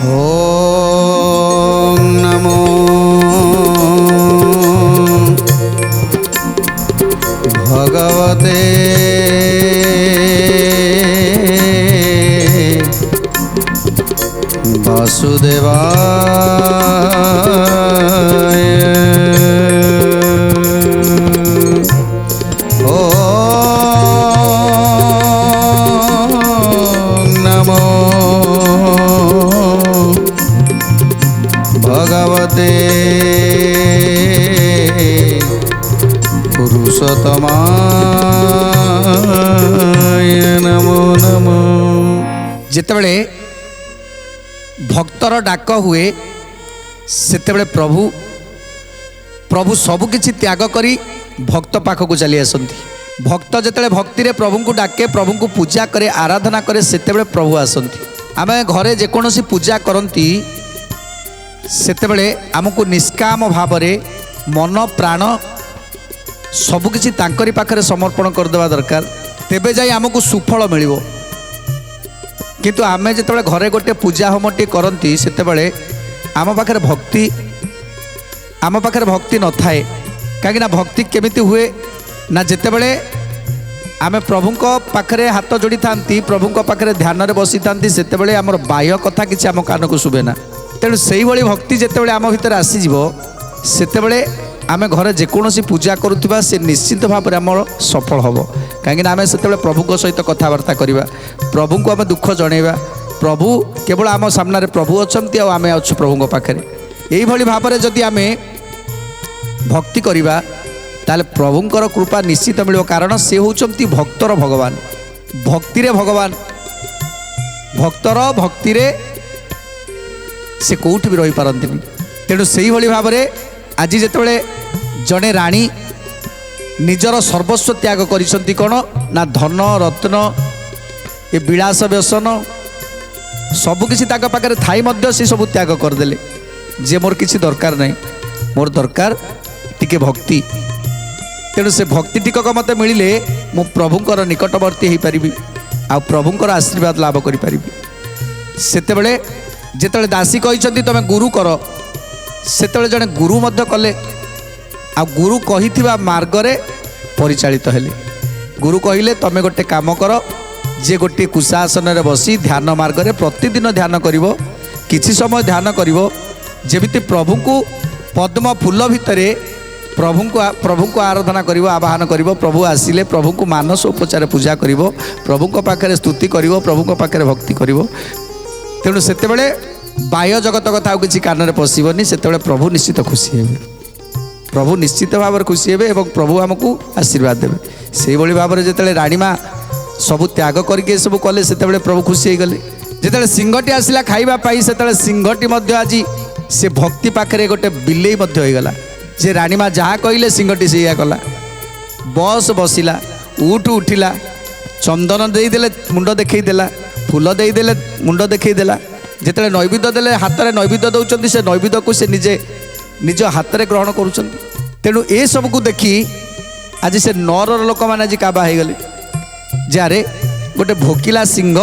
ओम नमो भगवते वासुदेवाय। ओम नमो भगवते पुरुषोत्तमाय नमो नमो। जितेबले भक्तर डाक हुए सेतेबले प्रभु प्रभु सबकिछि त्याग करी भक्त पाखक चली आसती। भक्त जिते भक्ति प्रभु को डाके प्रभु को पूजा करे आराधना करे सेतेबले प्रभु आसती। आम घरे जेकोसी पूजा करती सेतेबले आमको निष्काम भाव मन प्राण सबकिछि तांकरी पाखरे समर्पण करदेवा दरकार, तेबे जाई आमको सुफल मिलिबो। किंतु आमे जिते घरे गोटे पूजा होमटी करती सेतेबले आम पाखे भक्ति न थाए। कहीं भक्ति केमिति हुए ना जितेबले आमे प्रभुंक पाखरे हाथ जोड़ी थांती प्रभुंक पाखरे ध्यान रे बसी थांती सेतेबले आमर बाह्य कथा किछि आम कान को शुभे ना। तेणु से ही भक्ति जितेबले आम भितर आसीजिवो सेतेबले आमे घरे जेकोसी पूजा करुवा से निश्चित भाव में आमर सफल हम। कहीं आम से प्रभु सहित कथबार्ता करवा, प्रभु को आम दुख जनइबा। प्रभु केवल आम सामने प्रभु अच्छा आम अच्छु प्रभु पाखे। यही भाव में जदि आम भक्ति करवा ताले प्रभुंकर कृपा निश्चित मिल, कारण से होउचंती भक्तर भगवान। भक्ति भगवान भक्तर भक्ति से कौटी भी रही पारती। तेणु से भाव में आज जितेबाला जड़े राणी निजर सर्वस्व त्याग करिसंती कौन ना धन रत्न ए विलास व्यसन सबकिछि ताका पाखरे थाई मध्य से सब त्याग करदेले। जे मोर किछि दरकार नहीं, मोर दरकार टिके भक्ति। तेणु से भक्ति टिकक मते मिलिले मु प्रभुंकर निकटवर्ती हो पारिबी आ प्रभुंकर आशीर्वाद लाभ करि पारिबी। सेतेबेले जेतेबेले दासी कहिसंती तमे गुरु कर, सेतेबेले जने गुरु मध्य कले आ गुरु कहिथिबा मार्गरे परिचालित हेले। गुरु कहिले तमे गोटे काम कर, जे गोटे कुशासन रे बसी ध्यान मार्गरे प्रतिदिन ध्यान करिवो, किछि समय ध्यान करिवो, जेमिति प्रभु को पद्म फूल भितरे प्रभु को आराधना करिवो, आवाहन करिवो। प्रभु आसिले प्रभु को मानस उपचार पूजा करिवो, प्रभु को पाखरे स्तुति करिवो, प्रभु को पाखरे भक्ति करिवो। तेणु सेतेबेले बाह्य जगत कथा किछि कान रे पसिबनी, सेतेबेले प्रभु निश्चित खुशी हेबे। प्रभु निश्चित भाव में खुशी हेबे एवं प्रभु आमको आशीर्वाद देवे। से भाव में जिते राणी माँ सबू त्याग करके सब कले सेतेबेले प्रभु खुशी हो गले। जिते सिंहटी आसला खाइबा पाई सेतेबेले सिंहटी मध्य आज से भक्ति पाखरे गोटे बिलेई मध्य हो गला। जे राणी माँ जहाँ कहले सिंहटी से कला। बस बसिला, उठ उठिला, चंदन देदेले मुंड देखईदेला, फूल देदेले मुंड देखईदेला। जिते नैवेद्य देले हाथ में नैवेद्य दौरान से नैवेद्य को से निजे निज हाथ में ग्रहण करुँच। तेणु ए सब को देखी आज से नर लोक मैंने आज काबा हो गले। जारे गोटे भोकिला सिंह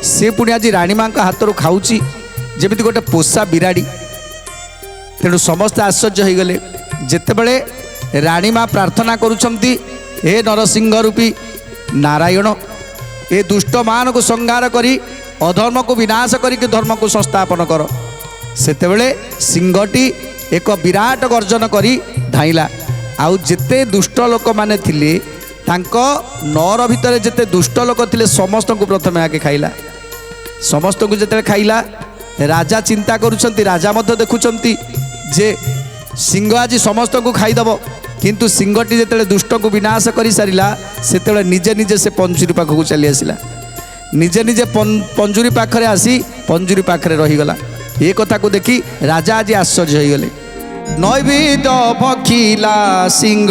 से पुणी आज राणी माँ हाथ रू खाऊँची जमी गोटे पोषा बिराड़ी। तेणु समस्ते आश्चर्य हो गले। जितेबले राणी माँ प्रार्थना करुछंती, हे नरसिंह रूपी नारायण, ए दुष्ट मान को संहार करी अधर्म को विनाश करी धर्म को संस्थापन कर। सेतेबेले सिंहटी एक विराट गर्जन करी धाइला। आउ जेते दुष्ट लोक माने थिले तांको नर भितर जेते दुष्ट लोक थिले समस्त को प्रथमे आगे खाइला। समस्त को जेते खाइला राजा चिंता करुछंती, राजा मध्य देखुछंती जे सिंह आज समस्त को खाईदब। किंतु सिंहटी जेते दुष्ट को विनाश कर सारा से निजे निजे से पंजुरी पाखक चली आसला। निजे निजे पंजुरी पाखरे आसी पंजुरी पाखरे रहीगला। ये कथा को देखी राजा आज आश्चर्य हो गले। नैवेद्य भखिला सिंह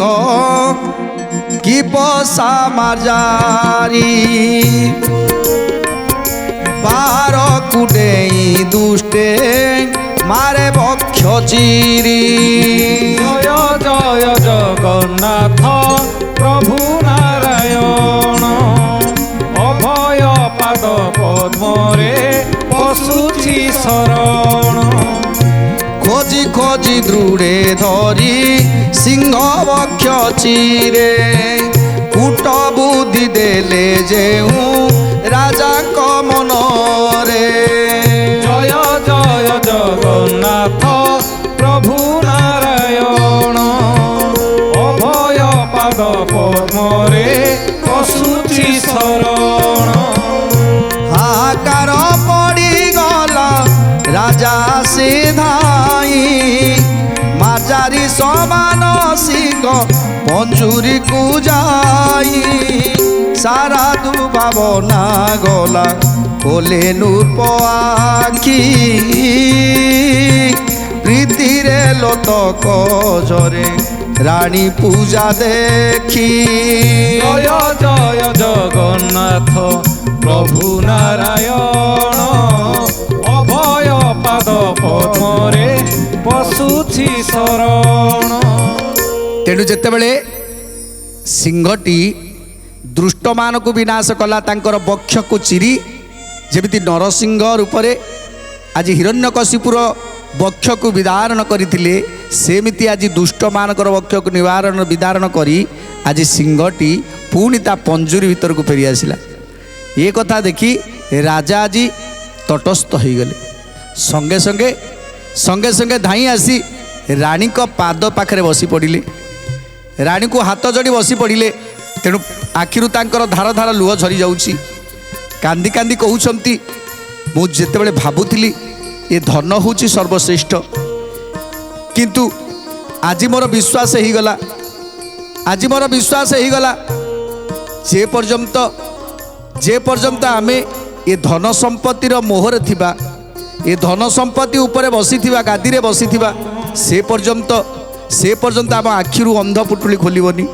की पोषा मारी, बार कुडे दुष्टे ମାରେ ବକ୍ଷ ଚିରି ଜୟ ଜୟ ଜଗନ୍ନାଥ ପ୍ରଭୁ ନାରାୟଣ ଅଭୟ ପାଦ ପଦ୍ମରେ ପଶୁଛି ଶରଣ ଖୋଜି ଖୋଜି ଦୃଢ଼େ ଧରି ସିଂହ ବକ୍ଷ ଚିରେ କୁଟ ବୁଦ୍ଧି ଦେଲେ ଯେଉଁ ରାଜାଙ୍କ ମନରେ ଜୟ ଜୟ ଜଗନ୍ନାଥ ପ୍ରଭୁ ନାରାୟଣ ଅଭୟ ପାଦ ପଦ୍ମରେ ପଶୁଛି ଶରଣ ହାକାର ପଡ଼ିଗଲା ରାଜା ସେ ଧାଇ ମାର୍ଜାରି ସମାନ ସିଂହ ପଞ୍ଜୁରୀକୁ ଯାଇ ସାରା ଦୁଭାବନା ଗଲା କୋଲେ ନୂପ ଆଖି ପ୍ରୀତିରେ ଲୋତକ ଝରେ ରାଣୀ ପୂଜା ଦେଖି ଜୟ ଜୟ ଜଗନ୍ନାଥ ପ୍ରଭୁ ନାରାୟଣ ଅଭୟ ପାଦ ପଦ୍ମରେ ପଶୁଛି ଶରଣ ତେଣୁ ଯେତେବେଳେ ସିଂହଟି ଦୁଷ୍ଟମାନଙ୍କୁ ବିନାଶ କଲା ତାଙ୍କର ବକ୍ଷକୁ ଚିରି ଯେମିତି ନରସିଂହ ରୂପରେ ଆଜି ହିରଣ୍ୟକଶିପୁର ବକ୍ଷକୁ ବିଦାରଣ କରିଥିଲେ ସେମିତି ଆଜି ଦୁଷ୍ଟମାନଙ୍କର ବକ୍ଷକୁ ନିବାରଣ ବିଦାରଣ କରି ଆଜି ସିଂହଟି ପୁଣି ତା ପଞ୍ଜୁରୀ ଭିତରକୁ ଫେରି ଆସିଲା। ଏ କଥା ଦେଖି ରାଜା ଆଜି ତଟସ୍ଥ ହୋଇଗଲେ। ସଙ୍ଗେ ସଙ୍ଗେ ସଙ୍ଗେ ସଙ୍ଗେ ଧାଇଁ ଆସି ରାଣୀଙ୍କ ପାଦ ପାଖରେ ବସି ପଡ଼ିଲେ। ରାଣୀକୁ ହାତ ଯୋଡ଼ି ବସି ପଡ଼ିଲେ। ତେଣୁ ଆଖିରୁ ତାଙ୍କର ଧାର ଧାର ଲୁହ ଝରି ଯାଉଛି। କାନ୍ଦି କାନ୍ଦି କହୁଛନ୍ତି, ମୁଁ ଯେତେବେଳେ ଭାବୁଥିଲି ଏ ଧନ ହେଉଛି ସର୍ବଶ୍ରେଷ୍ଠ, କିନ୍ତୁ ଆଜି ମୋର ବିଶ୍ୱାସ ହେଇଗଲା, ଆଜି ମୋର ବିଶ୍ୱାସ ହେଇଗଲା ଯେ ପର୍ଯ୍ୟନ୍ତ ଆମେ ଏ ଧନ ସମ୍ପତ୍ତିର ମୋହରେ ଥିବା, ଏ ଧନ ସମ୍ପତ୍ତି ଉପରେ ବସିଥିବା, ଗାଦିରେ ବସିଥିବା, ସେ ପର୍ଯ୍ୟନ୍ତ ଆମ ଆଖିରୁ ଅନ୍ଧ ପୁଟୁଳି ଖୋଲିବନି।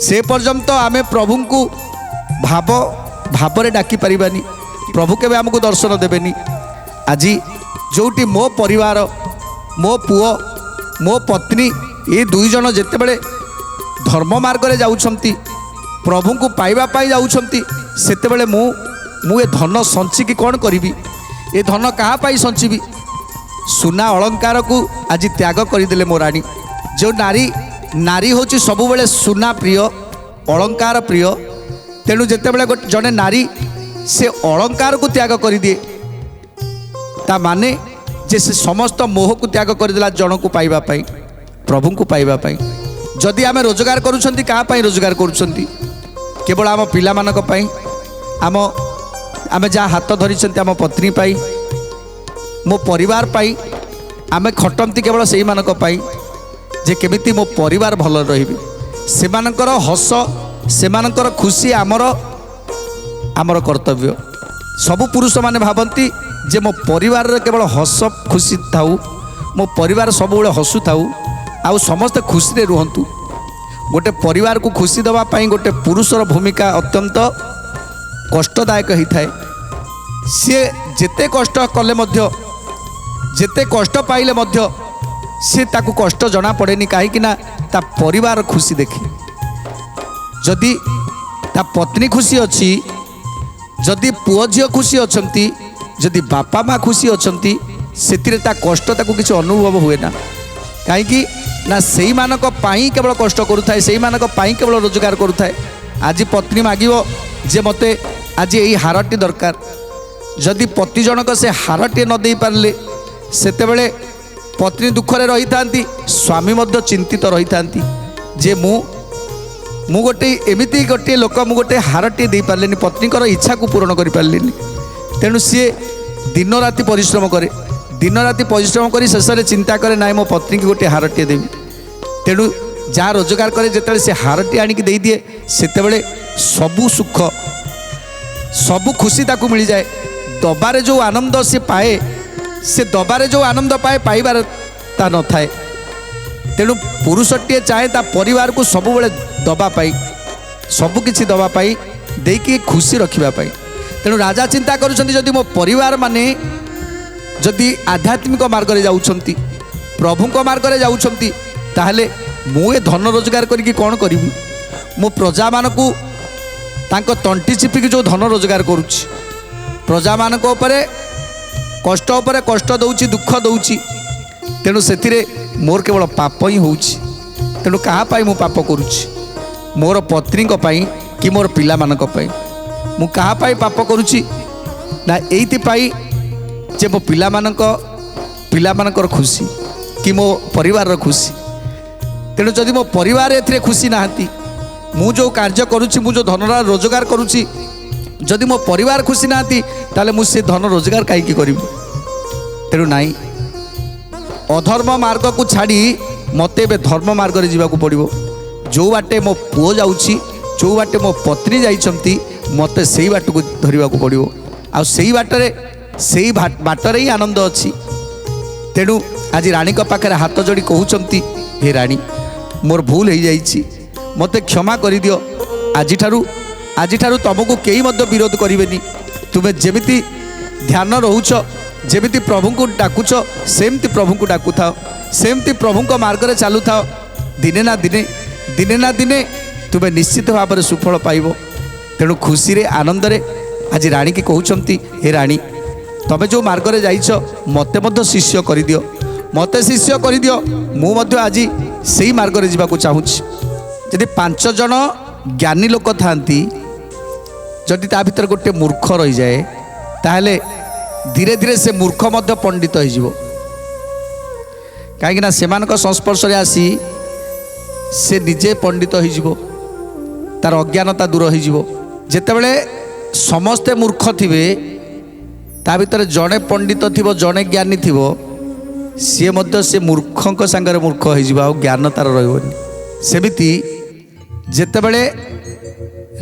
ସେ ପର୍ଯ୍ୟନ୍ତ ଆମେ ପ୍ରଭୁଙ୍କୁ ଭାବରେ ଡାକି ପାରିବାନି। ପ୍ରଭୁ କେବେ ଆମକୁ ଦର୍ଶନ ଦେବେନି। ଆଜି ଯେଉଁଠି ମୋ ପରିବାର, ମୋ ପୁଅ, ମୋ ପତ୍ନୀ ଏ ଦୁଇ ଜଣ ଯେତେବେଳେ ଧର୍ମ ମାର୍ଗରେ ଯାଉଛନ୍ତି, ପ୍ରଭୁଙ୍କୁ ପାଇବା ପାଇଁ ଯାଉଛନ୍ତି, ସେତେବେଳେ ମୁଁ ଏ ଧନ ସଞ୍ଚିକି କ'ଣ କରିବି? ଏ ଧନ କାହା ପାଇଁ ସଞ୍ଚିବି? ସୁନା ଅଳଙ୍କାରକୁ ଆଜି ତ୍ୟାଗ କରିଦେଲେ ମୋ ରାଣୀ। ଯେଉଁ ନାରୀ ହେଉଛି ସବୁବେଳେ ସୁନା ପ୍ରିୟ, ଅଳଙ୍କାର ପ୍ରିୟ। ତେଣୁ ଯେତେବେଳେ ଜଣେ ନାରୀ ସେ ଅଳଙ୍କାରକୁ ତ୍ୟାଗ କରିଦିଏ, ତା ମାନେ ଯେ ସେ ସମସ୍ତ ମୋହକୁ ତ୍ୟାଗ କରିଦେଲା ଜଣକୁ ପାଇବା ପାଇଁ, ପ୍ରଭୁଙ୍କୁ ପାଇବା ପାଇଁ। ଯଦି ଆମେ ରୋଜଗାର କରୁଛନ୍ତି, କାହା ପାଇଁ ରୋଜଗାର କରୁଛନ୍ତି? କେବଳ ଆମ ପିଲାମାନଙ୍କ ପାଇଁ, ଆମେ ଯାହା ହାତ ଧରିଛନ୍ତି ଆମ ପତ୍ନୀ ପାଇଁ, ମୋ ପରିବାର ପାଇଁ। ଆମେ ଖଟନ୍ତି କେବଳ ସେଇମାନଙ୍କ ପାଇଁ ଯେ କେମିତି ମୋ ପରିବାର ଭଲରେ ରହିବେ। ସେମାନଙ୍କର ହସ, ସେମାନଙ୍କର ଖୁସି ଆମର କର୍ତ୍ତବ୍ୟ। ସବୁ ପୁରୁଷମାନେ ଭାବନ୍ତି ଯେ ମୋ ପରିବାରରେ କେବଳ ହସ ଖୁସି ଥାଉ, ମୋ ପରିବାର ସବୁବେଳେ ହସୁଥାଉ, ଆଉ ସମସ୍ତେ ଖୁସିରେ ରୁହନ୍ତୁ। ଗୋଟେ ପରିବାରକୁ ଖୁସି ଦେବା ପାଇଁ ଗୋଟେ ପୁରୁଷର ଭୂମିକା ଅତ୍ୟନ୍ତ କଷ୍ଟଦାୟକ ହୋଇଥାଏ। ସିଏ ଯେତେ କଷ୍ଟ କଲେ ମଧ୍ୟ, ଯେତେ କଷ୍ଟ ପାଇଲେ ମଧ୍ୟ ସେ ତାକୁ କଷ୍ଟ ଜଣାପଡ଼େନି, କାହିଁକିନା ତା ପରିବାର ଖୁସି ଦେଖେ। ଯଦି ତା ପତ୍ନୀ ଖୁସି ଅଛି, ଯଦି ପୁଅ ଝିଅ ଖୁସି ଅଛନ୍ତି, ଯଦି ବାପା ମା ଖୁସି ଅଛନ୍ତି, ସେଥିରେ ତା କଷ୍ଟ ତାକୁ କିଛି ଅନୁଭବ ହୁଏ ନା। କାହିଁକି ନା ସେଇମାନଙ୍କ ପାଇଁ କେବଳ କଷ୍ଟ କରୁଥାଏ, ସେଇମାନଙ୍କ ପାଇଁ କେବଳ ରୋଜଗାର କରୁଥାଏ। ଆଜି ପତ୍ନୀ ମାଗିବ ଯେ ମୋତେ ଆଜି ଏଇ ହାରଟି ଦରକାର। ଯଦି ପତି ଜଣକ ସେ ହାରଟିଏ ନ ଦେଇପାରିଲେ, ସେତେବେଳେ ପତ୍ନୀ ଦୁଃଖରେ ରହିଥାନ୍ତି, ସ୍ୱାମୀ ମଧ୍ୟ ଚିନ୍ତିତ ରହିଥାନ୍ତି ଯେ ମୁଁ ଏମିତି ଗୋଟିଏ ଲୋକ, ମୁଁ ଗୋଟିଏ ହାରଟିଏ ଦେଇପାରିଲିନି, ପତ୍ନୀଙ୍କର ଇଚ୍ଛାକୁ ପୂରଣ କରିପାରିଲିନି। ତେଣୁ ସିଏ ଦିନ ରାତି ପରିଶ୍ରମ କରେ, ଦିନ ରାତି ପରିଶ୍ରମ କରି ଶେଷରେ ଚିନ୍ତା କରେ, ନାଇଁ ମୋ ପତ୍ନୀକି ଗୋଟିଏ ହାରଟିଏ ଦେବି। ତେଣୁ ଯାହା ରୋଜଗାର କରେ, ଯେତେବେଳେ ସେ ହାରଟି ଆଣିକି ଦେଇଦିଏ, ସେତେବେଳେ ସବୁ ସୁଖ, ସବୁ ଖୁସି ତାକୁ ମିଳିଯାଏ। ଦବାରେ ଯେଉଁ ଆନନ୍ଦ ସେ ପାଏ, ସେ ଦବାରେ ଯେଉଁ ଆନନ୍ଦ ପାଏ, ପାଇବାରେ ତା ନଥାଏ। ତେଣୁ ପୁରୁଷଟିଏ ଚାହେଁ ତା ପରିବାରକୁ ସବୁବେଳେ ଦବା ପାଇଁ, ସବୁକିଛି ଦବା ପାଇଁ, ଦେଇକି ଖୁସି ରଖିବା ପାଇଁ। ତେଣୁ ରାଜା ଚିନ୍ତା କରୁଛନ୍ତି, ଯଦି ମୋ ପରିବାର ମାନେ ଯଦି ଆଧ୍ୟାତ୍ମିକ ମାର୍ଗରେ ଯାଉଛନ୍ତି, ପ୍ରଭୁଙ୍କ ମାର୍ଗରେ ଯାଉଛନ୍ତି, ତାହେଲେ ମୁଁ ଏ ଧନ ରୋଜଗାର କରିକି କ'ଣ କରିବି? ମୁଁ ପ୍ରଜାମାନଙ୍କୁ ତାଙ୍କ ତଣ୍ଟି ଚିପିକି ଯେଉଁ ଧନ ରୋଜଗାର କରୁଛି, ପ୍ରଜାମାନଙ୍କ ଉପରେ କଷ୍ଟ ଦେଉଛି, ଦୁଃଖ ଦେଉଛି, ତେଣୁ ସେଥିରେ ମୋର କେବଳ ପାପ ହିଁ ହେଉଛି। ତେଣୁ କାହା ପାଇଁ ମୁଁ ପାପ କରୁଛି? ମୋର ପତ୍ନୀଙ୍କ ପାଇଁ କି ମୋର ପିଲାମାନଙ୍କ ପାଇଁ? ମୁଁ କାହା ପାଇଁ ପାପ କରୁଛି? ନା ଏଇଥିପାଇଁ ଯେ ମୋ ପିଲାମାନଙ୍କର ଖୁସି କି ମୋ ପରିବାରର ଖୁସି। ତେଣୁ ଯଦି ମୋ ପରିବାର ଏଥିରେ ଖୁସି ନାହାନ୍ତି, ମୁଁ ଯେଉଁ କାର୍ଯ୍ୟ କରୁଛି, ମୁଁ ଯେଉଁ ଧନ ରୋଜଗାର କରୁଛି, ଯଦି ମୋ ପରିବାର ଖୁସି ନାହାନ୍ତି, ତାହେଲେ ମୁଁ ସେ ଧନ ରୋଜଗାର କାହିଁକି କରିବି? ତେଣୁ ନାହିଁ, ଅଧର୍ମ ମାର୍ଗକୁ ଛାଡ଼ି ମୋତେ ଏବେ ଧର୍ମ ମାର୍ଗରେ ଯିବାକୁ ପଡ଼ିବ। ଯେଉଁ ବାଟେ ମୋ ପୁଅ ଯାଉଛି, ଯେଉଁ ବାଟେ ମୋ ପତ୍ନୀ ଯାଇଛନ୍ତି, ମୋତେ ସେଇ ବାଟକୁ ଧରିବାକୁ ପଡ଼ିବ। ଆଉ ସେଇ ବାଟରେ ହିଁ ଆନନ୍ଦ ଅଛି। ତେଣୁ ଆଜି ରାଣୀଙ୍କ ପାଖରେ ହାତ ଯୋଡ଼ି କହୁଛନ୍ତି, ହେ ରାଣୀ, ମୋର ଭୁଲ ହେଇଯାଇଛି, ମୋତେ କ୍ଷମା କରିଦିଅ। ଆଜିଠାରୁ ତୁମକୁ କେହି ମଧ୍ୟ ବିରୋଧ କରିବେନି। ତୁମେ ଯେମିତି ଧ୍ୟାନ ରହୁଛ, ଯେମିତି ପ୍ରଭୁଙ୍କୁ ଡାକୁଛ, ସେମିତି ପ୍ରଭୁଙ୍କୁ ଡାକୁଥାଅ, ସେମିତି ପ୍ରଭୁଙ୍କ ମାର୍ଗରେ ଚାଲୁଥାଅ। ଦିନେ ନା ଦିନେ ତୁମେ ନିଶ୍ଚିତ ଭାବରେ ସୁଫଳ ପାଇବ। ତେଣୁ ଖୁସିରେ ଆନନ୍ଦରେ ଆଜି ରାଣୀକି କହୁଛନ୍ତି, ହେ ରାଣୀ, ତମେ ଯେଉଁ ମାର୍ଗରେ ଯାଇଛ, ମୋତେ ମଧ୍ୟ ଶିଷ୍ୟ କରିଦିଅ, ମୋତେ ଶିଷ୍ୟ କରିଦିଅ। ମୁଁ ମଧ୍ୟ ଆଜି ସେଇ ମାର୍ଗରେ ଯିବାକୁ ଚାହୁଁଛି। ଯଦି 5 ଜଣ ଜ୍ଞାନୀ ଲୋକ ଥାଆନ୍ତି, ଯଦି ତା ଭିତରେ ଗୋଟେ ମୂର୍ଖ ରହିଯାଏ, ତାହେଲେ ଧୀରେ ଧୀରେ ସେ ମୂର୍ଖ ମଧ୍ୟ ପଣ୍ଡିତ ହୋଇଯିବ। କାହିଁକିନା ସେମାନଙ୍କ ସଂସ୍ପର୍ଶରେ ଆସି ସେ ନିଜେ ପଣ୍ଡିତ ହୋଇଯିବ, ତାର ଅଜ୍ଞାନତା ଦୂର ହୋଇଯିବ। ଯେତେବେଳେ ସମସ୍ତେ ମୂର୍ଖ ଥିବେ, ତା ଭିତରେ ଜଣେ ପଣ୍ଡିତ ଥିବ, ଜଣେ ଜ୍ଞାନୀ ଥିବ, ସିଏ ମଧ୍ୟ ସେ ମୂର୍ଖଙ୍କ ସାଙ୍ଗରେ ମୂର୍ଖ ହୋଇଯିବ, ଆଉ ଜ୍ଞାନ ତାର ରହିବନି। ସେମିତି ଯେତେବେଳେ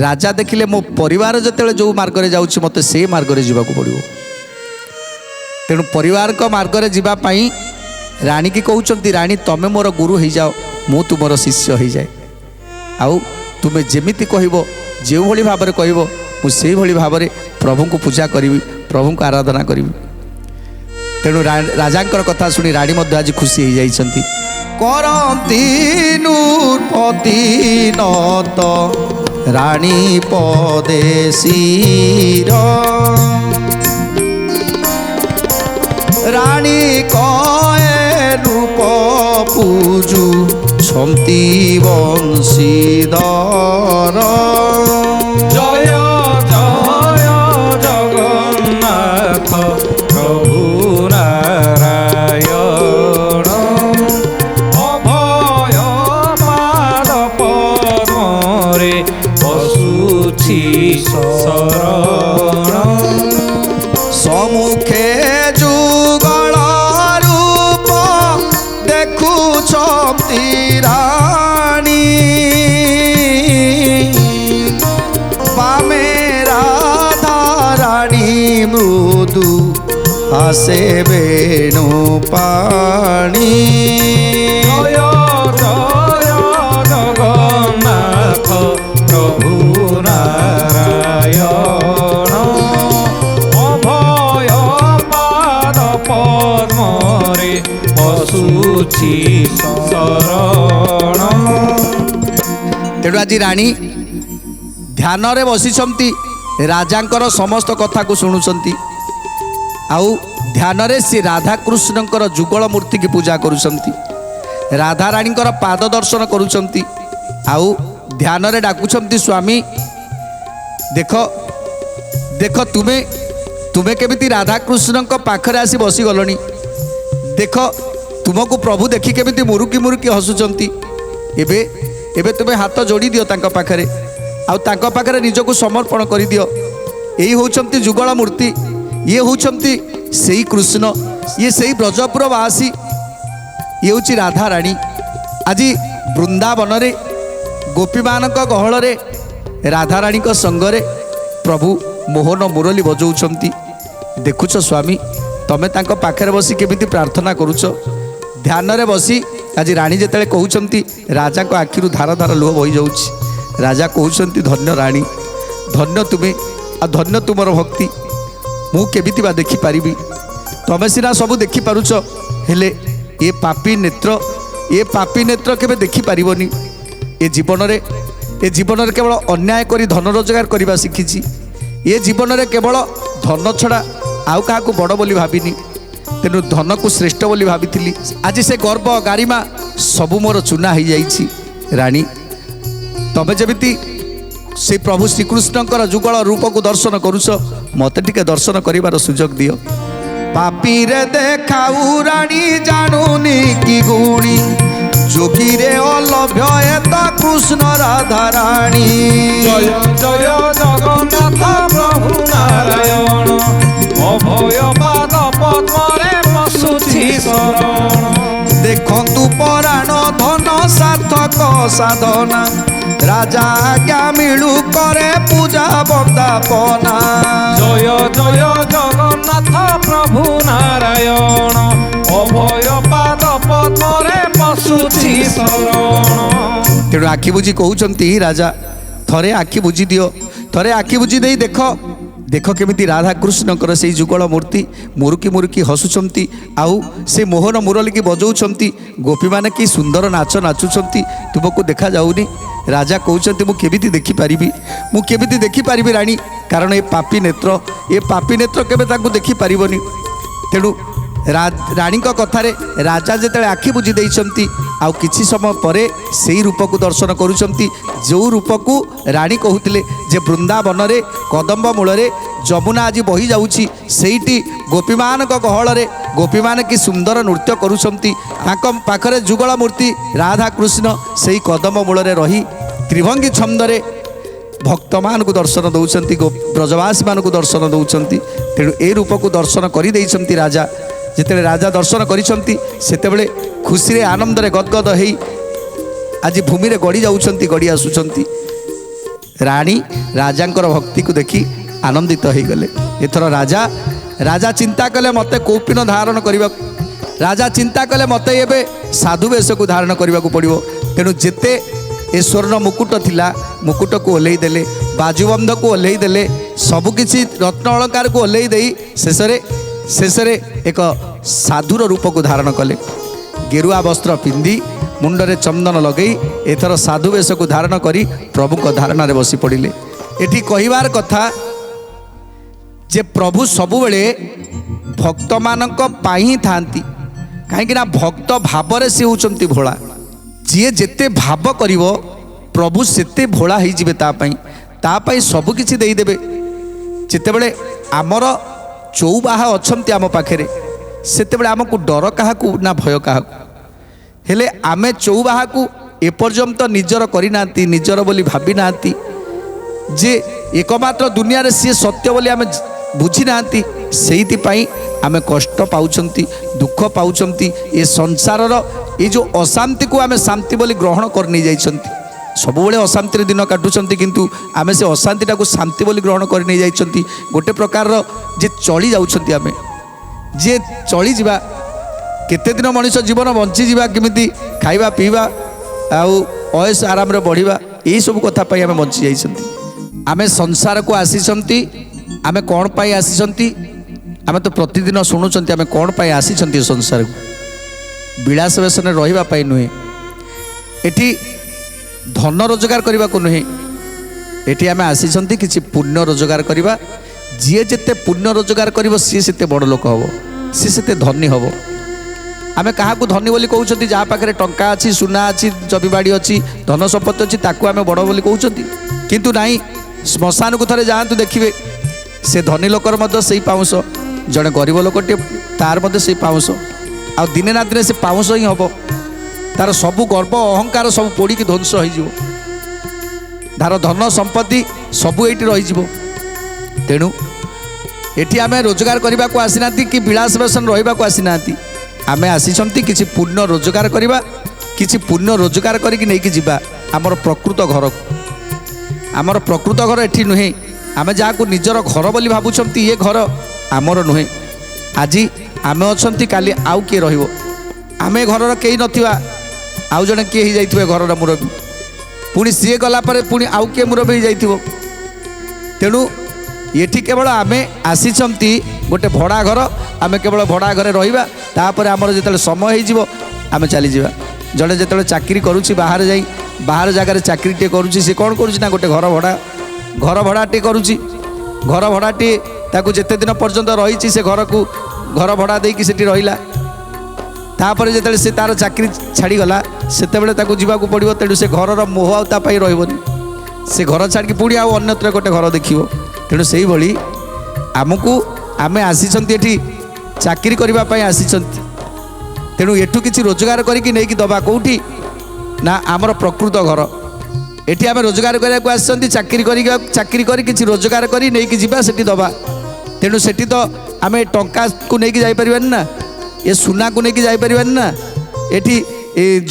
ରାଜା ଦେଖିଲେ ମୋ ପରିବାର ଯେତେବେଳେ ଯେଉଁ ମାର୍ଗରେ ଯାଉଛି, ମୋତେ ସେଇ ମାର୍ଗରେ ଯିବାକୁ ପଡ଼ିବ। ତେଣୁ ପରିବାରଙ୍କ ମାର୍ଗରେ ଯିବା ପାଇଁ ରାଣୀକି କହୁଛନ୍ତି, ରାଣୀ, ତମେ ମୋର ଗୁରୁ ହେଇଯାଅ, ମୁଁ ତୁମର ଶିଷ୍ୟ ହେଇଯାଏ। ଆଉ ତୁମେ ଯେମିତି କହିବ, ଯେଉଁଭଳି ଭାବରେ କହିବ, ମୁଁ ସେଇଭଳି ଭାବରେ ପ୍ରଭୁଙ୍କୁ ପୂଜା କରିବି, ପ୍ରଭୁଙ୍କୁ ଆରାଧନା କରିବି। ତେଣୁ ରାଜାଙ୍କର କଥା ଶୁଣି ରାଣୀ ମଧ୍ୟ ଆଜି ଖୁସି ହେଇଯାଇଛନ୍ତି। କରନ୍ତି ନୃପତି নত ରାଣୀ ପଦେ ଶିର, ରାଣୀ କଏ ରୂପ ପୂଜୁ ଛନ୍ତି ବଂଶୀଧର। জয় জয় জগন্নাথ প্রভু নারায়ণ, অভয় পাদ পদ্মরে বসুছি শরণ। সম্মুখে যুগল রূপ দেখুছন্তি রাণী, বামে রাধা রাণী মৃদু আসে বেণু পাণী। জয় জয় জগন্নাথ প্রভু নারায়ণ, অভয় পাদ পদ্মরে বসুছি শরণ। তেଣୁ ଆଜି ରାଣୀ ଧ୍ୟାନରେ ବସିଛନ୍ତି, ରାଜାଙ୍କର ସମସ୍ତ କଥାକୁ ଶୁଣୁଛନ୍ତି। ଆଉ ଧ୍ୟାନରେ ସେ ରାଧାକୃଷ୍ଣଙ୍କର ଯୁଗଳ ମୂର୍ତ୍ତିକି ପୂଜା କରୁଛନ୍ତି, ରାଧାରାଣୀଙ୍କର ପାଦ ଦର୍ଶନ କରୁଛନ୍ତି। ଆଉ ଧ୍ୟାନରେ ଡାକୁଛନ୍ତି, ସ୍ୱାମୀ ଦେଖ ଦେଖ, ତୁମେ କେମିତି ରାଧାକୃଷ୍ଣଙ୍କ ପାଖରେ ଆସି ବସିଗଲଣି। ଦେଖ, ତୁମକୁ ପ୍ରଭୁ ଦେଖି କେମିତି ମୁରୁକି ହସୁଛନ୍ତି। ଏବେ ତୁମେ ହାତ ଯୋଡ଼ି ଦିଅ ତାଙ୍କ ପାଖରେ, ଆଉ ତାଙ୍କ ପାଖରେ ନିଜକୁ ସମର୍ପଣ କରିଦିଅ। ଏଇ ହେଉଛନ୍ତି ଯୁଗଳ ମୂର୍ତ୍ତି, ଇଏ ହେଉଛନ୍ତି ସେଇ କୃଷ୍ଣ, ଇଏ ସେଇ ବ୍ରଜପୁର ବାସୀ, ଇଏ ହେଉଛି ରାଧାରାଣୀ। ଆଜି ବୃନ୍ଦାବନରେ ଗୋପୀମାନଙ୍କ ଗହଳରେ ରାଧାରାଣୀଙ୍କ ସଙ୍ଗରେ ପ୍ରଭୁ ମୋହନ ମୁରଲୀ ବଜାଉଛନ୍ତି। ଦେଖୁଛ ସ୍ୱାମୀ, ତମେ ତାଙ୍କ ପାଖରେ ବସି କେମିତି ପ୍ରାର୍ଥନା କରୁଛ। ଧ୍ୟାନରେ ବସି ଆଜି ରାଣୀ ଯେତେବେଳେ କହୁଛନ୍ତି, ରାଜାଙ୍କ ଆଖିରୁ ଧାର ଧାର ଲୁହ ବହିଯାଉଛି। ରାଜା କହୁଛନ୍ତି, ଧନ୍ୟ ରାଣୀ, ଧନ୍ୟ ତୁମେ, ଆଉ ଧନ୍ୟ ତୁମର ଭକ୍ତି। ମୁଁ କେମିତି ବା ଦେଖିପାରିବି? ତମେ ସିନା ସବୁ ଦେଖିପାରୁଛ, ହେଲେ ଏ ପାପୀ ନେତ୍ର କେବେ ଦେଖିପାରିବନି। ଏ ଜୀବନରେ କେବଳ ଅନ୍ୟାୟ କରି ଧନ ରୋଜଗାର କରିବା ଶିଖିଛି। ଏ ଜୀବନରେ କେବଳ ଧନ ଛଡ଼ା ଆଉ କାହାକୁ ବଡ଼ ବୋଲି ଭାବିନି, ତେଣୁ ଧନକୁ ଶ୍ରେଷ୍ଠ ବୋଲି ଭାବିଥିଲି। ଆଜି ସେ ଗର୍ବ ଗାରିମା ସବୁ ମୋର ଚୂନା ହେଇଯାଇଛି। ରାଣୀ, ତମେ ଯେମିତି ସେ ପ୍ରଭୁ ଶ୍ରୀକୃଷ୍ଣଙ୍କର ଯୁଗଳ ରୂପକୁ ଦର୍ଶନ କରୁଛ, ମୋତେ ଟିକେ ଦର୍ଶନ କରିବାର ସୁଯୋଗ ଦିଅ। ପାପିରେ ଦେଖାଉ ରାଣୀ ଜାଣୁନି କି ଗୁଣି, ଯୋଗୀରେ ଅଲଭ୍ୟ ଏତ କୃଷ୍ଣ ରାଧା ରାଣୀ। ଜୟ ଜୟ ଜଗନ୍ନାଥ ପ୍ରଭୁ ନାରାୟଣ, ଅଭୟ ପାଦ ପଦ୍ମରେ ବସୁଛି ଶରଣ। ଦେଖନ୍ତୁ ପରାଣ ଧନ ସାର୍ଥକ ସାଧନା, ରାଜା ଆଜ୍ଞା ମିଳୁ କରେ ପୂଜା ବନ୍ଦାପନା। ଜୟ ଜୟ ଜଗନ୍ନାଥ ପ୍ରଭୁ ନାରାୟଣ, ଅଭୟ ପାଦ ପଦ୍ମରେ ବସୁଛି ଶରଣ। ତେଣୁ ଆଖି ବୁଝି କହୁଛନ୍ତି ରାଜା, ଥରେ ଆଖି ବୁଝି ଦିଅ, ଥରେ ଆଖି ବୁଝି ଦେଇ ଦେଖ କେମିତି ରାଧାକୃଷ୍ଣଙ୍କର ସେଇ ଯୁଗଳ ମୂର୍ତ୍ତି ମୁରୁକି ହସୁଛନ୍ତି, ଆଉ ସେ ମୋହନ ମୁରଲିକି ବଜାଉଛନ୍ତି। ଗୋପୀମାନେ କି ସୁନ୍ଦର ନାଚ ନାଚୁଛନ୍ତି, ତୁମକୁ ଦେଖାଯାଉନି? ରାଜା କହୁଛନ୍ତି, ମୁଁ କେମିତି ଦେଖିପାରିବି ରାଣୀ, କାରଣ ଏ ପାପୀ ନେତ୍ର କେବେ ତାଙ୍କୁ ଦେଖିପାରିବନି। ତେଣୁ ରାଣୀଙ୍କ କଥାରେ ରାଜା ଯେତେବେଳେ ଆଖି ବୁଝି ଦେଇଛନ୍ତି, ଆଉ କିଛି ସମୟ ପରେ ସେଇ ରୂପକୁ ଦର୍ଶନ କରୁଛନ୍ତି, ଯେଉଁ ରୂପକୁ ରାଣୀ କହୁଥିଲେ ଯେ ବୃନ୍ଦାବନରେ କଦମ୍ବ ମୂଳରେ ଯମୁନା ଆଜି ବହି ଯାଉଛି, ସେଇଠି ଗୋପୀମାନଙ୍କ ଗହଳରେ ଗୋପୀମାନେ କି ସୁନ୍ଦର ନୃତ୍ୟ କରୁଛନ୍ତି। ତାଙ୍କ ପାଖରେ ଯୁଗଳ ମୂର୍ତ୍ତି ରାଧାକୃଷ୍ଣ ସେଇ କଦମ୍ବ ମୂଳରେ ରହି ତ୍ରିଭଙ୍ଗୀ ଛନ୍ଦରେ ଭକ୍ତମାନଙ୍କୁ ଦର୍ଶନ ଦେଉଛନ୍ତି, ବ୍ରଜବାସୀମାନଙ୍କୁ ଦର୍ଶନ ଦେଉଛନ୍ତି। ତେଣୁ ଏ ରୂପକୁ ଦର୍ଶନ କରିଦେଇଛନ୍ତି ରାଜା। ଯେତେବେଳେ ରାଜା ଦର୍ଶନ କରିଛନ୍ତି, ସେତେବେଳେ ଖୁସିରେ ଆନନ୍ଦରେ ଗଦଗଦ ହେଇ ଆଜି ଭୂମିରେ ଗଡ଼ି ଯାଉଛନ୍ତି, ଗଡ଼ି ଆସୁଛନ୍ତି। ରାଣୀ ରାଜାଙ୍କର ଭକ୍ତିକୁ ଦେଖି ଆନନ୍ଦିତ ହୋଇଗଲେ। ଏଥର ରାଜା ଚିନ୍ତା କଲେ ମୋତେ କୌପୀନ ଧାରଣ କରିବାକୁ, ରାଜା ଚିନ୍ତା କଲେ ମୋତେ ଏବେ ସାଧୁ ବେଶକୁ ଧାରଣ କରିବାକୁ ପଡ଼ିବ। ତେଣୁ ଯେତେ ଏ ସ୍ୱର୍ଣ୍ଣ ମୁକୁଟ ଥିଲା, ମୁକୁଟକୁ ଓହ୍ଲେଇ ଦେଲେ, ବାଜୁବନ୍ଧକୁ ଓହ୍ଲେଇ ଦେଲେ, ସବୁକିଛି ରତ୍ନ ଅଳଙ୍କାରକୁ ଓହ୍ଲେଇ ଦେଇ ଶେଷରେ ଏକ ସାଧୁର ରୂପକୁ ଧାରଣ କଲେ। ଗେରୁଆ ବସ୍ତ୍ର ପିନ୍ଧି ମୁଣ୍ଡରେ ଚନ୍ଦନ ଲଗେଇ ଏଥର ସାଧୁ ବେଶକୁ ଧାରଣ କରି ପ୍ରଭୁଙ୍କ ଧାରଣାରେ ବସି ପଡ଼ିଲେ। ଏଠି କହିବାର କଥା ଯେ ପ୍ରଭୁ ସବୁବେଳେ ଭକ୍ତମାନଙ୍କ ପାଇଁ ହିଁ ଥାଆନ୍ତି, କାହିଁକିନା ଭକ୍ତ ଭାବରେ ସେ ହେଉଛନ୍ତି ଭୋଳା। ଯିଏ ଯେତେ ଭାବ କରିବ ପ୍ରଭୁ ସେତେ ଭୋଳା ହେଇଯିବେ, ତା ପାଇଁ ସବୁକିଛି ଦେଇଦେବେ। ଯେତେବେଳେ ଆମର ଚଉବାହା ଅଛନ୍ତି ଆମ ପାଖରେ, ସେତେବେଳେ ଆମକୁ ଡର କାହାକୁ ନା ଭୟ କାହାକୁ? ହେଲେ ଆମେ ଚଉବାହାକୁ ଏପର୍ଯ୍ୟନ୍ତ ନିଜର କରିନାହାନ୍ତି, ନିଜର ବୋଲି ଭାବି ନାହାନ୍ତି, ଯେ ଏକମାତ୍ର ଦୁନିଆରେ ସିଏ ସତ୍ୟ ବୋଲି ଆମେ ବୁଝି ନାହାନ୍ତି। ସେଇଥିପାଇଁ ଆମେ କଷ୍ଟ ପାଉଛନ୍ତି, ଦୁଃଖ ପାଉଛନ୍ତି। ଏ ସଂସାରର ଏଇ ଯେଉଁ ଅଶାନ୍ତିକୁ ଆମେ ଶାନ୍ତି ବୋଲି ଗ୍ରହଣ କରି ନେଇଯାଇଛନ୍ତି। ସବୁବେଳେ ଅଶାନ୍ତିରେ ଦିନ କାଟୁଛନ୍ତି, କିନ୍ତୁ ଆମେ ସେ ଅଶାନ୍ତିଟାକୁ ଶାନ୍ତି ବୋଲି ଗ୍ରହଣ କରି ନେଇଯାଇଛନ୍ତି। ଗୋଟେ ପ୍ରକାରର ଯେ ଚଳି ଯାଉଛନ୍ତି, ଆମେ ଯେ ଚଳିଯିବା, କେତେ ଦିନ ମଣିଷ ଜୀବନ ବଞ୍ଚିଯିବା, କେମିତି ଖାଇବା ପିଇବା ଆଉ ଅୟସ ଆରାମରେ ବଢ଼ିବା, ଏଇସବୁ କଥା ପାଇଁ ଆମେ ବଞ୍ଚି ଯାଇଛନ୍ତି। ଆମେ ସଂସାରକୁ ଆସିଛନ୍ତି, ଆମେ କ'ଣ ପାଇଁ ଆସିଛନ୍ତି? ଆମେ ତ ପ୍ରତିଦିନ ଶୁଣୁଛନ୍ତି ଆମେ କ'ଣ ପାଇଁ ଆସିଛନ୍ତି ସଂସାରକୁ। ବିଳାସ ବେଶନରେ ରହିବା ପାଇଁ ନୁହେଁ, ଏଠି ଧନ ରୋଜଗାର କରିବାକୁ ନୁହେଁ, ଏଠି ଆମେ ଆସିଛନ୍ତି କିଛି ପୁଣ୍ୟ ରୋଜଗାର କରିବା। ଯିଏ ଯେତେ ପୁଣ୍ୟ ରୋଜଗାର କରିବ ସିଏ ସେତେ ବଡ଼ ଲୋକ ହେବ, ସିଏ ସେତେ ଧନୀ ହେବ। ଆମେ କାହାକୁ ଧନୀ ବୋଲି କହୁଛନ୍ତି? ଯାହା ପାଖରେ ଟଙ୍କା ଅଛି, ସୁନା ଅଛି, ଜମିବାଡ଼ି ଅଛି, ଧନ ସମ୍ପତ୍ତି ଅଛି, ତାକୁ ଆମେ ବଡ଼ ବୋଲି କହୁଛନ୍ତି। କିନ୍ତୁ ନାହିଁ, ଶ୍ମଶାନକୁ ଥରେ ଯାଆନ୍ତୁ, ଦେଖିବେ ସେ ଧନୀ ଲୋକର ମଧ୍ୟ ସେଇ ପାଉଁଶ, ଜଣେ ଗରିବ ଲୋକଟିଏ ତାର ମଧ୍ୟ ସେଇ ପାଉଁଶ। ଆଉ ଦିନେ ନା ଦିନେ ସେ ପାଉଁଶ ହିଁ ହେବ। ତାର ସବୁ ଗର୍ବ ଅହଙ୍କାର ସବୁ ପୋଡ଼ିକି ଧ୍ୱଂସ ହୋଇଯିବ, ତାର ଧନ ସମ୍ପତ୍ତି ସବୁ ଏଇଠି ରହିଯିବ। ତେଣୁ ଏଠି ଆମେ ରୋଜଗାର କରିବାକୁ ଆସିନାହାନ୍ତି କି ବିଳାସ ବେଶନ ରହିବାକୁ ଆସିନାହାନ୍ତି। ଆମେ ଆସିଛନ୍ତି କିଛି ପୁଣ୍ୟ ରୋଜଗାର କରିବା, କିଛି ପୁଣ୍ୟ ରୋଜଗାର କରିକି ନେଇକି ଯିବା ଆମର ପ୍ରକୃତ ଘରକୁ। ଆମର ପ୍ରକୃତ ଘର ଏଠି ନୁହେଁ। ଆମେ ଯାହାକୁ ନିଜର ଘର ବୋଲି ଭାବୁଛନ୍ତି, ଇଏ ଘର ଆମର ନୁହେଁ। ଆଜି ଆମେ ଅଛନ୍ତି, କାଲି ଆଉ କିଏ ରହିବ? ଆମେ ଘରର କେହି ନଥିବା, ଆଉ ଜଣେ କିଏ ହେଇଯାଇଥିବ ଘରର ମୁରବୀ, ପୁଣି ସିଏ ଗଲା ପରେ ପୁଣି ଆଉ କିଏ ମୁରବୀ ହେଇଯାଇଥିବ। ତେଣୁ ଏଠି କେବଳ ଆମେ ଆସିଛନ୍ତି ଗୋଟେ ଭଡ଼ା ଘର, ଆମେ କେବଳ ଭଡ଼ା ଘରେ ରହିବା, ତାପରେ ଆମର ଯେତେବେଳେ ସମୟ ହେଇଯିବ ଆମେ ଚାଲିଯିବା। ଜଣେ ଯେତେବେଳେ ଚାକିରି କରୁଛି ବାହାରେ ଯାଇ ବାହାର ଜାଗାରେ ଚାକିରିଟିଏ କରୁଛି, ସେ କ'ଣ କରୁଛି ନା ଗୋଟେ ଘର ଭଡ଼ାଟିଏ କରୁଛି। ଘର ଭଡ଼ାଟିଏ ତାକୁ ଯେତେ ଦିନ ପର୍ଯ୍ୟନ୍ତ ରହିଛି ସେ ଘରକୁ ଘର ଭଡ଼ା ଦେଇକି ସେଠି ରହିଲା। ତାପରେ ଯେତେବେଳେ ସେ ତାର ଚାକିରି ଛାଡ଼ିଗଲା ସେତେବେଳେ ତାକୁ ଯିବାକୁ ପଡ଼ିବ, ତେଣୁ ସେ ଘରର ମୋହ ଆଉ ତା ପାଇଁ ରହିବନି, ସେ ଘର ଛାଡ଼ିକି ପୁଣି ଆଉ ଅନ୍ୟତ୍ର ଗୋଟେ ଘର ଦେଖିବ। ତେଣୁ ସେଇଭଳି ଆମେ ଆସିଛନ୍ତି ଏଠି ଚାକିରି କରିବା ପାଇଁ ଆସିଛନ୍ତି, ତେଣୁ ଏଠୁ କିଛି ରୋଜଗାର କରିକି ନେଇକି ଦେବା କେଉଁଠି ନା ଆମର ପ୍ରକୃତ ଘର। ଏଠି ଆମେ ରୋଜଗାର କରିବାକୁ ଆସିଛନ୍ତି, ଚାକିରି କରି କିଛି ରୋଜଗାର କରି ନେଇକି ଯିବା ସେଠି ଦେବା। ତେଣୁ ସେଠି ତ ଆମେ ଟଙ୍କାକୁ ନେଇକି ଯାଇପାରିବାନି ନା, ଏ ସୁନାକୁ ନେଇକି ଯାଇପାରିବାନି ନା, ଏଠି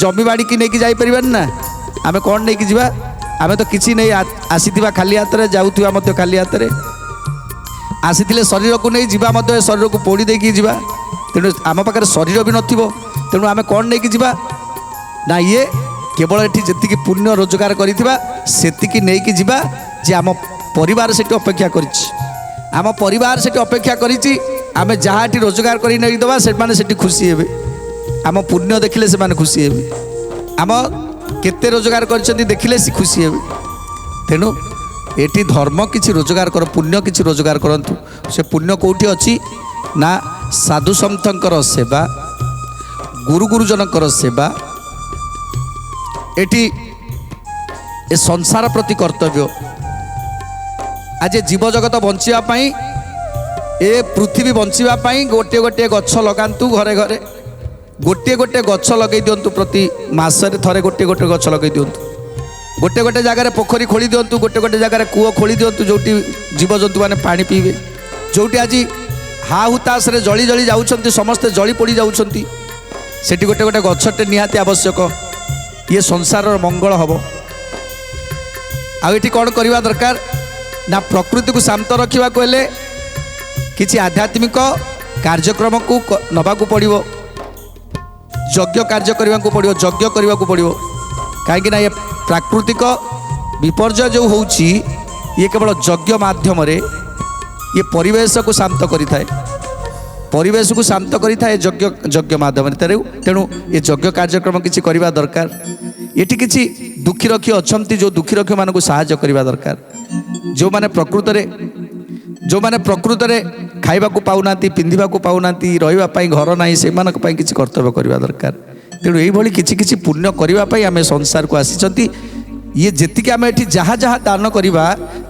ଜମି ବାଡ଼ିକି ନେଇକି ଯାଇପାରିବାନି ନା। ଆମେ କ'ଣ ନେଇକି ଯିବା? ଆମେ ତ କିଛି ନେଇ ଆସିଥିବା ଖାଲି ହାତରେ, ଯାଉଥିବା ମଧ୍ୟ ଖାଲି ହାତରେ। ଆସିଥିଲେ ଶରୀରକୁ ନେଇ ଯିବା ମଧ୍ୟ ଶରୀରକୁ ପୋଡ଼ି ଦେଇକି ଯିବା। ତେଣୁ ଆମ ପାଖରେ ଶରୀର ବି ନଥିବ, ତେଣୁ ଆମେ କ'ଣ ନେଇକି ଯିବା ନା ଇଏ କେବଳ ଏଠି ଯେତିକି ପୁଣ୍ୟ ରୋଜଗାର କରିଥିବା ସେତିକି ନେଇକି ଯିବା, ଯେ ଆମ ପରିବାର ସେଠି ଅପେକ୍ଷା କରିଛି। ଆମ ପରିବାର ସେଠି ଅପେକ୍ଷା କରିଛି, ଆମେ ଯାହା ଏଠି ରୋଜଗାର କରି ନେଇକି ଦେବା ସେମାନେ ସେଠି ଖୁସି ହେବେ, ଆମ ପୁଣ୍ୟ ଦେଖିଲେ ସେମାନେ ଖୁସି ହେବେ, ଆମ କେତେ ରୋଜଗାର କରିଛନ୍ତି ଦେଖିଲେ ସେ ଖୁସି ହେବେ। ତେଣୁ ଏଠି ଧର୍ମ କିଛି ରୋଜଗାର କର, ପୁଣ୍ୟ କିଛି ରୋଜଗାର କରନ୍ତୁ। ସେ ପୁଣ୍ୟ କେଉଁଠି ଅଛି ନା ସାଧୁ ସନ୍ଥଙ୍କର ସେବା, ଗୁରୁଜନଙ୍କର ସେବା, ଏଠି ଏ ସଂସାର ପ୍ରତି କର୍ତ୍ତବ୍ୟ। ଆଜି ଜୀବଜଗତ ବଞ୍ଚିବା ପାଇଁ, ଏ ପୃଥିବୀ ବଞ୍ଚିବା ପାଇଁ ଗୋଟିଏ ଗୋଟିଏ ଗଛ ଲଗାନ୍ତୁ, ଘରେ ଘରେ ଗୋଟିଏ ଗୋଟିଏ ଗଛ ଲଗାଇ ଦିଅନ୍ତୁ, ପ୍ରତି ମାସରେ ଥରେ ଗୋଟିଏ ଗୋଟିଏ ଗଛ ଲଗାଇ ଦିଅନ୍ତୁ। ଗୋଟେ ଗୋଟେ ଜାଗାରେ ପୋଖରୀ ଖୋଳି ଦିଅନ୍ତୁ, ଗୋଟେ ଗୋଟେ ଜାଗାରେ କୂଅ ଖୋଳି ଦିଅନ୍ତୁ, ଯେଉଁଠି ଜୀବଜନ୍ତୁ ମାନେ ପାଣି ପିଇବେ। ଯେଉଁଠି ଆଜି ହା ହୁତାଶରେ ଜଳି ଜଳି ଯାଉଛନ୍ତି, ସମସ୍ତେ ଜଳି ପୋଡ଼ି ଯାଉଛନ୍ତି, ସେଠି ଗୋଟେ ଗୋଟେ ଗଛଟେ ନିହାତି ଆବଶ୍ୟକ, ଇଏ ସଂସାରର ମଙ୍ଗଳ ହେବ। ଆଉ ଏଠି କ'ଣ କରିବା ଦରକାର ନା ପ୍ରକୃତିକୁ ଶାନ୍ତ ରଖିବାକୁ ହେଲେ କିଛି ଆଧ୍ୟାତ୍ମିକ କାର୍ଯ୍ୟକ୍ରମକୁ ନେବାକୁ ପଡ଼ିବ, ଯଜ୍ଞ କାର୍ଯ୍ୟ କରିବାକୁ ପଡ଼ିବ, ଯଜ୍ଞ କରିବାକୁ ପଡ଼ିବ। କାହିଁକିନା ଏ ପ୍ରାକୃତିକ ବିପର୍ଯ୍ୟୟ ଯେଉଁ ହେଉଛି ଇଏ କେବଳ ଯଜ୍ଞ ମାଧ୍ୟମରେ ଇଏ ପରିବେଶକୁ ଶାନ୍ତ କରିଥାଏ, ପରିବେଶକୁ ଶାନ୍ତ କରିଥାଏ ଯଜ୍ଞ ମାଧ୍ୟମରେ। ତେଣୁ ଏ ଯଜ୍ଞ କାର୍ଯ୍ୟକ୍ରମ କିଛି କରିବା ଦରକାର। ଏଠି କିଛି ଦୁଃଖୀ ରକ୍ଷୀ ଅଛନ୍ତି, ଯେଉଁ ଦୁଃଖୀ ରକ୍ଷୀମାନଙ୍କୁ ସାହାଯ୍ୟ କରିବା ଦରକାର। ଯେଉଁମାନେ ପ୍ରକୃତରେ ଖାଇବାକୁ ପାଉନାହାନ୍ତି, ପିନ୍ଧିବାକୁ ପାଉନାହାନ୍ତି, ରହିବା ପାଇଁ ଘର ନାହିଁ, ସେମାନଙ୍କ ପାଇଁ କିଛି କର୍ତ୍ତବ୍ୟ କରିବା ଦରକାର। ତେଣୁ ଏଇଭଳି କିଛି କିଛି ପୁଣ୍ୟ କରିବା ପାଇଁ ଆମେ ସଂସାରକୁ ଆସିଛନ୍ତି। ଇଏ ଯେତିକି ଆମେ ଏଠି ଯାହା ଯାହା ଦାନ କରିବା,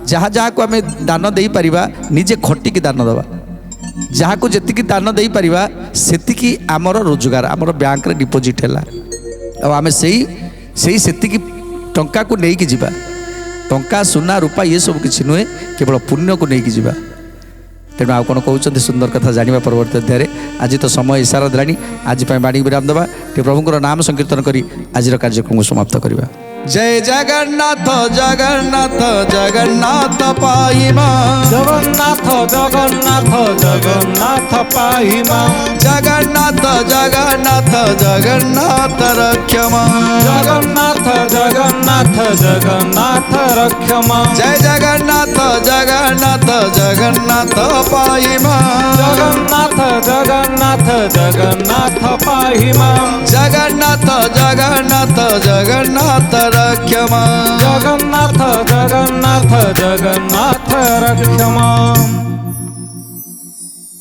ଯାହାକୁ ଆମେ ଦାନ ଦେଇପାରିବା, ନିଜେ ଖଟିକି ଦାନ ଦେବା। ଯାହାକୁ ଯେତିକି ଦାନ ଦେଇପାରିବା ସେତିକି ଆମର ରୋଜଗାର, ଆମର ବ୍ୟାଙ୍କରେ ଡିପୋଜିଟ୍ ହେଲା, ଆଉ ଆମେ ସେତିକି ଟଙ୍କାକୁ ନେଇକି ଯିବା। ଟଙ୍କା ସୁନା ରୂପା ଇଏ ସବୁ କିଛି ନୁହେଁ, କେବଳ ପୁଣ୍ୟକୁ ନେଇକି ଯିବା। ତେଣୁ ଆଉ କ'ଣ କହୁଛନ୍ତି ସୁନ୍ଦର କଥା ଜାଣିବା ପରବର୍ତ୍ତୀ ଅଧ୍ୟାୟରେ। ଆଜି ତ ସମୟ ଇସାରା ଦେଲାଣି, ଆଜି ପାଇଁ ବାଣୀ ବିରାମ ଦେବା, ଟିକେ ପ୍ରଭୁଙ୍କର ନାମ ସଂକୀର୍ତ୍ତନ କରି ଆଜିର କାର୍ଯ୍ୟକ୍ରମକୁ ସମାପ୍ତ କରିବା। ଜୟ ଜଗନ୍ନାଥ ଜଗନ୍ନାଥ ଜଗନ୍ନାଥ ପାଇମା, ଜଗନ୍ନାଥ ଜଗନ୍ନାଥ ଜଗନ୍ନାଥ ପାଇମା, ଜଗନ୍ନାଥ ଜଗନ୍ନାଥ ଜଗନ୍ନାଥ ରକ୍ଷମା, ଜଗନ୍ନାଥ ଜଗନ୍ନାଥ ଜଗନ୍ନାଥ ରକ୍ଷମା, ଜୟ ଜଗନ୍ନାଥ ଜଗନ୍ନାଥ ଜଗନ୍ନାଥ ପାଇମା, ଜଗନ୍ନାଥ ଜଗନ୍ନାଥ ଜଗନ୍ନାଥ ପାଇମା, ଜଗନ୍ନାଥ ଜଗନ୍ନାଥ ଜଗନ୍ନାଥ ରକ୍ଷମା, ଜଗନ୍ନାଥ ଜଗନ୍ନାଥ ଜଗନ୍ନାଥ ରକ୍ଷମା।